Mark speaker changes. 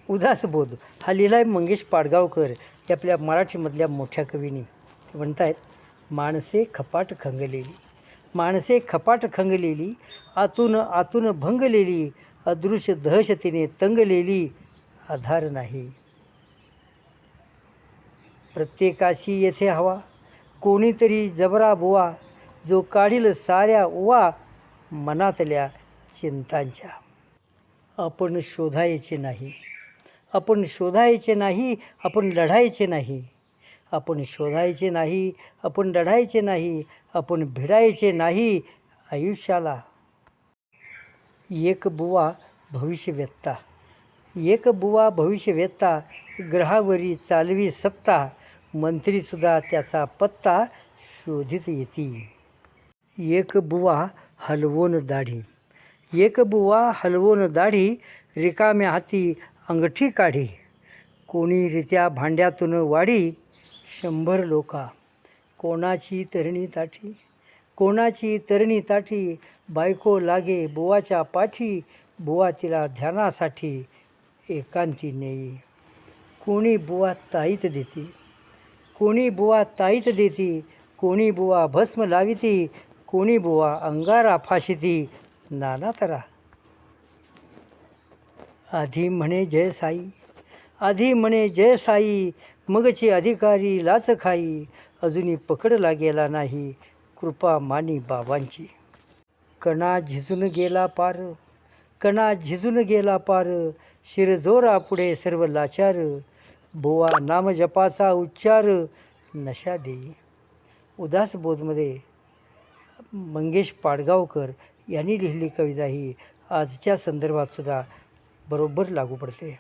Speaker 1: उदासबोध हा लिहिला आहे मंगेश पाडगावकर या आपल्या मराठीमधल्या मोठ्या कवीनी. ते म्हणत आहेत, माणसे खपाट खंगलेली, माणसे खपाट खंगलेली, आतून आतून भंगलेली, अदृश्य दहशतीने तंगलेली, आधार नाही. प्रत्येकाशी येथे हवा कोणीतरी जबरा बुवा, जो काढील साऱ्या ओवा मनातल्या चिंतांच्या. आपण शोधायचे नाही, आपण शोधायचे नाही, आपण लढायचे नाही. आपण शोधायचे नाही, आपण लढायचे नाही, आपण भिडायचे नाही आयुष्याला. एक बुवा भविष्यवेत्ता, एक बुवा भविष्यवेत्ता, ग्रहावरी चालवी सत्ता, मंत्रीसुद्धा त्याचा पत्ता शोधित येती. एक बुवा हलवून दाढी, एक बुवा हलवून दाढी, रिकाम्या हाती अंगठी काढी, कोणी रित्या भांड्यातून वाढी, 100 लोका. कोणाची तरणी ताठी, कोणाची तरणी ताठी, बायको लागे बुवाच्या पाठी, बुवा तिला ध्यानासाठी एकांती नेई. कोणी बुवा ताईत देती, कोणी बुवा ताईत देती, कोणी बुवा भस्म लाविती, कोणी बुवा अंगारा फाशिती, नाना तरा. आधी म्हणे जय साई, आधी म्हणे जय साई, मगची अधिकारी लाच खाई, अजूनी पकडला गेला नाही कृपा मानी बाबांची. कणा झिजून गेला पार, कणा झिजून गेला पार, शिरजोरा पुढे सर्व लाचार, बुवा नामजपाचा उच्चार नशा देई. उदासबोधमध्ये मंगेश पाडगावकर यांनी लिहिलेली कविता ही आजच्या संदर्भात सुद्धा बरोबर लागू पडते.